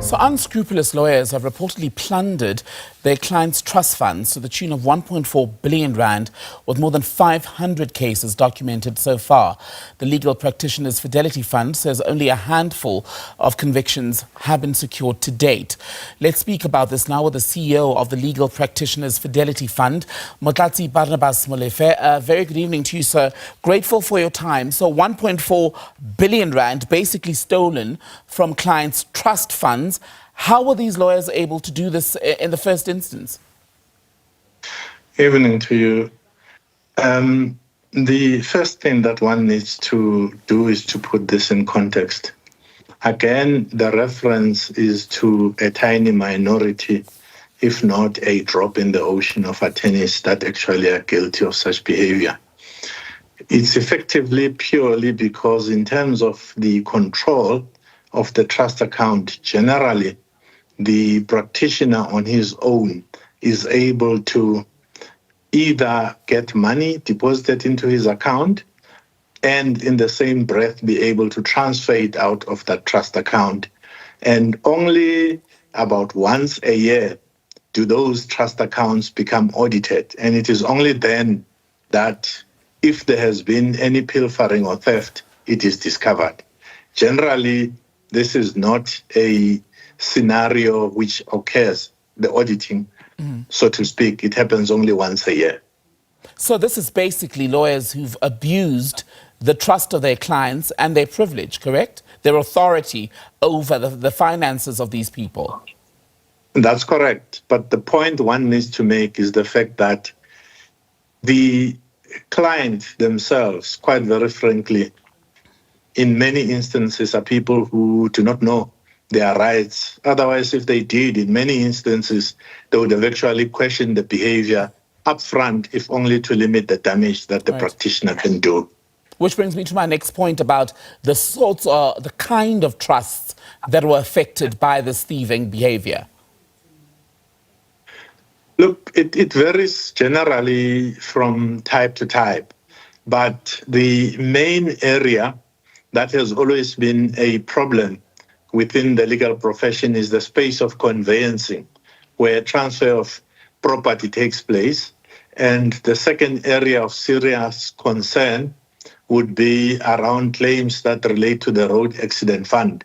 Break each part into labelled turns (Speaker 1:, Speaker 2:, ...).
Speaker 1: So unscrupulous lawyers have reportedly plundered their clients' trust funds to the tune of 1.4 billion rand, with more than 500 cases documented so far. The Legal Practitioners Fidelity Fund says only a handful of convictions have been secured to date. Let's speak about this now with the CEO of the Legal Practitioners Fidelity Fund, Motlatsi Barnabas Molefe. Very good evening to you, sir. Grateful for your time. So 1.4 billion rand basically stolen from clients' trust funds. How were these lawyers able to do this in the first instance?
Speaker 2: Evening to you. The first thing that one needs to do is to put this in context. Again, the reference is to a tiny minority, if not a drop in the ocean of attorneys that actually are guilty of such behavior. It's effectively purely because in terms of the control of the trust account, generally, the practitioner on his own is able to either get money deposited into his account and in the same breath be able to transfer it out of that trust account. And only about once a year do those trust accounts become audited. And it is only then that if there has been any pilfering or theft, it is discovered. Generally, this is not a scenario which occurs, the auditing, so to speak. It happens only once a year.
Speaker 1: So this is basically lawyers who've abused the trust of their clients and their privilege, correct? Their authority over the finances of these people.
Speaker 2: That's correct. But the point one needs to make is the fact that the client themselves, quite very frankly, in many instances are people who do not know their rights. Otherwise, if they did, in many instances, they would have actually questioned the behavior upfront, if only to limit the damage that the practitioner can do.
Speaker 1: Which brings me to my next point about the sorts or the kind of trusts that were affected by this thieving behavior.
Speaker 2: Look, it varies generally from type to type, but the main area that has always been a problem within the legal profession is the space of conveyancing, where transfer of property takes place. And the second area of serious concern would be around claims that relate to the road accident fund.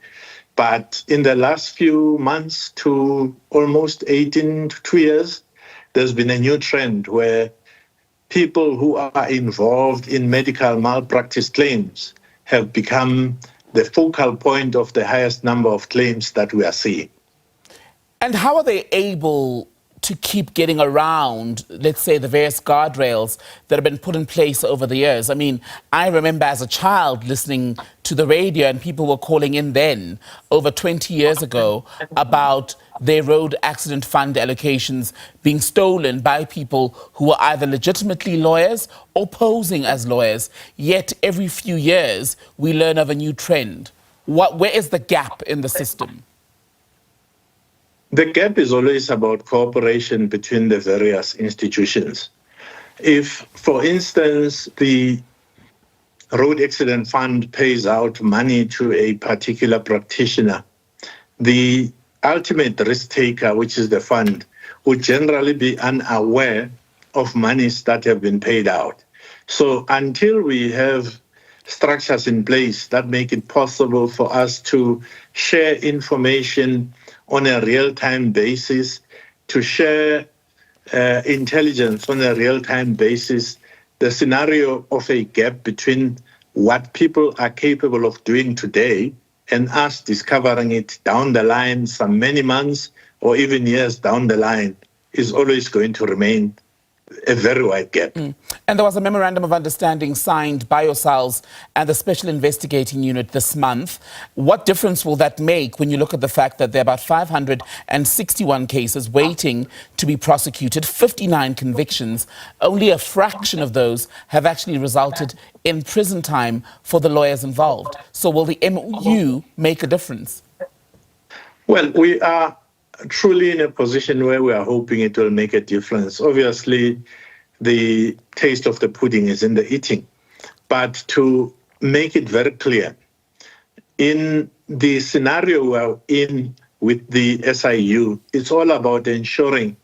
Speaker 2: But in the last few months to almost 18 to 2 years, there's been a new trend where people who are involved in medical malpractice claims have become the focal point of the highest number of claims that we are seeing.
Speaker 1: And how are they able to keep getting around, let's say, the various guardrails that have been put in place over the years? I mean, I remember as a child listening to the radio and people were calling in then, over 20 years ago, about their road accident fund allocations being stolen by people who were either legitimately lawyers or posing as lawyers. Yet every few years, we learn of a new trend. Where is the gap in the system?
Speaker 2: The gap is always about cooperation between the various institutions. If, for instance, the road accident fund pays out money to a particular practitioner, the ultimate risk taker, which is the fund, would generally be unaware of monies that have been paid out. So until we have structures in place that make it possible for us to share information on a real-time basis, to share intelligence on a real-time basis, the scenario of a gap between what people are capable of doing today and us discovering it down the line, some many months or even years down the line, is always going to remain a very wide gap.
Speaker 1: And there was a memorandum of understanding signed by yourselves and the Special Investigating Unit this month. What difference will that make when you look at the fact that there are about 561 cases waiting to be prosecuted, 59 convictions, only a fraction of those have actually resulted in prison time for the lawyers involved? So will the MOU make a difference?
Speaker 2: Well, we are truly in a position where we are hoping it will make a difference. Obviously, the taste of the pudding is in the eating. But to make it very clear, in the scenario we're in, with the SIU, it's all about ensuring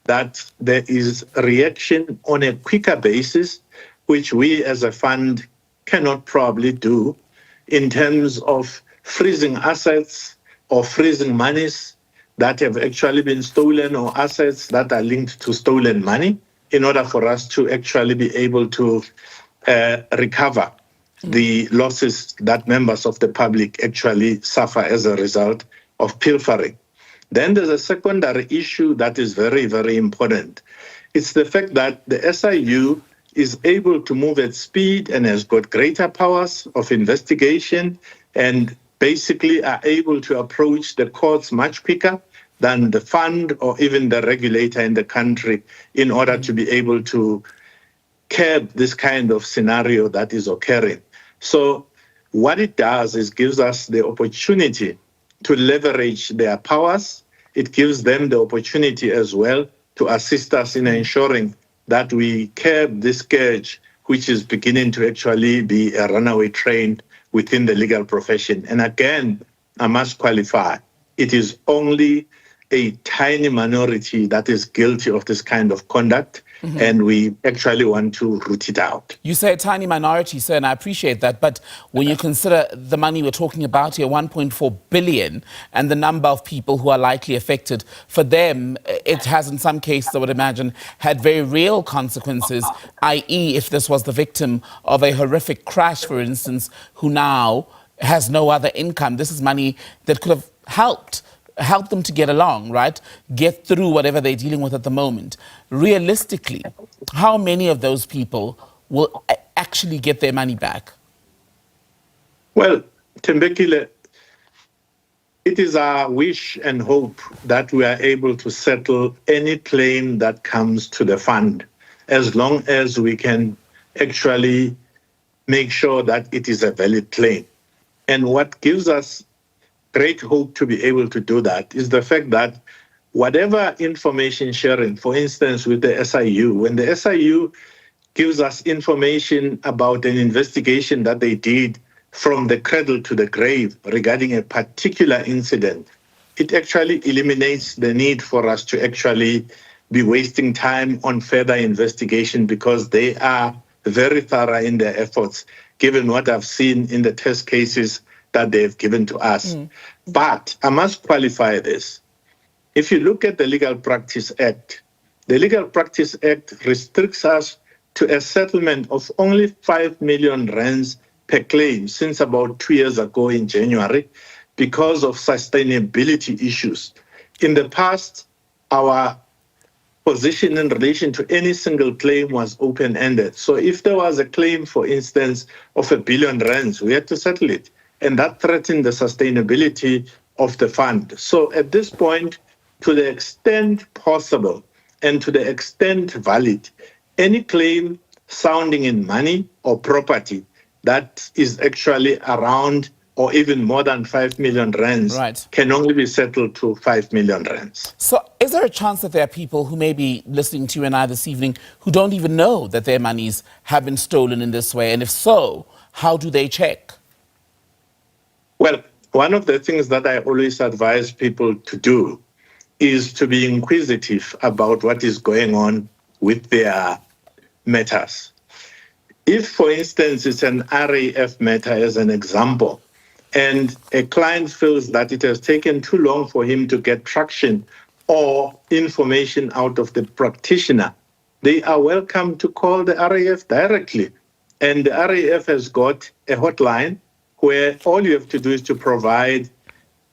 Speaker 2: that there is reaction on a quicker basis, which we as a fund cannot probably do in terms of freezing assets or freezing monies that have actually been stolen or assets that are linked to stolen money in order for us to actually be able to recover the losses that members of the public actually suffer as a result of pilfering. Then there's a secondary issue that is very, very important. It's the fact that the SIU is able to move at speed and has got greater powers of investigation and basically are able to approach the courts much quicker than the fund or even the regulator in the country in order to be able to curb this kind of scenario that is occurring. So what it does is gives us the opportunity to leverage their powers. It gives them the opportunity as well to assist us in ensuring that we curb this scourge, which is beginning to actually be a runaway train within the legal profession. And again, I must qualify, it is only a tiny minority that is guilty of this kind of conduct, and we actually want to root it out.
Speaker 1: You say a tiny minority, sir, and I appreciate that, but when you consider the money we're talking about here, 1.4 billion, and the number of people who are likely affected, for them, it has in some cases, I would imagine, had very real consequences, i.e. if this was the victim of a horrific crash, for instance, who now has no other income. This is money that could have helped them to get along, right? Get through whatever they're dealing with at the moment. Realistically, how many of those people will actually get their money back?
Speaker 2: Well, Tembekile, it is our wish and hope that we are able to settle any claim that comes to the fund, as long as we can actually make sure that it is a valid claim. And what gives us great hope to be able to do that is the fact that whatever information sharing, for instance, with the SIU, when the SIU gives us information about an investigation that they did from the cradle to the grave regarding a particular incident, it actually eliminates the need for us to actually be wasting time on further investigation because they are very thorough in their efforts, given what I've seen in the test cases that they've given to us. But I must qualify this. If you look at the Legal Practice Act, the Legal Practice Act restricts us to a settlement of only 5 million rands per claim since about 2 years ago in January because of sustainability issues. In the past, our position in relation to any single claim was open-ended. So if there was a claim, for instance, of 1 billion rands, we had to settle it. And that threatened the sustainability of the fund. So at this point, to the extent possible and to the extent valid, any claim sounding in money or property that is actually around or even more than 5 million rands can only be settled to 5 million rands.
Speaker 1: So is there a chance that there are people who may be listening to you and I this evening who don't even know that their monies have been stolen in this way? And if so, how do they check?
Speaker 2: Well, one of the things that I always advise people to do is to be inquisitive about what is going on with their matters. If, for instance, it's an RAF matter as an example, and a client feels that it has taken too long for him to get traction or information out of the practitioner, they are welcome to call the RAF directly. And the RAF has got a hotline where all you have to do is to provide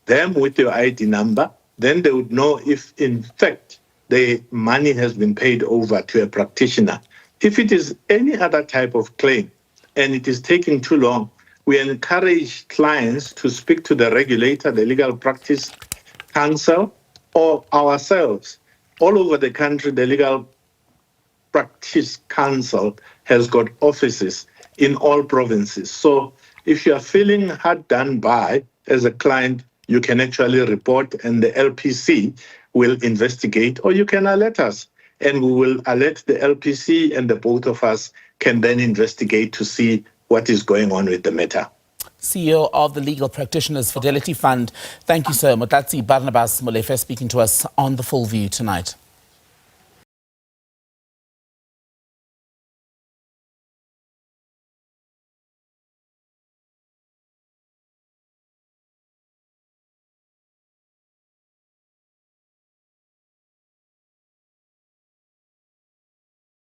Speaker 2: them with your ID number. Then they would know if, in fact, the money has been paid over to a practitioner. If it is any other type of claim and it is taking too long, we encourage clients to speak to the regulator, the Legal Practice Council, or ourselves. All over the country, the Legal Practice Council has got offices in all provinces. So if you are feeling hard done by as a client, you can actually report and the LPC will investigate, or you can alert us and we will alert the LPC and the both of us can then investigate to see what is going on with the matter.
Speaker 1: CEO of the Legal Practitioners Fidelity Fund. Thank you, sir. Motlatsi Barnabas Molefe speaking to us on The Full View tonight.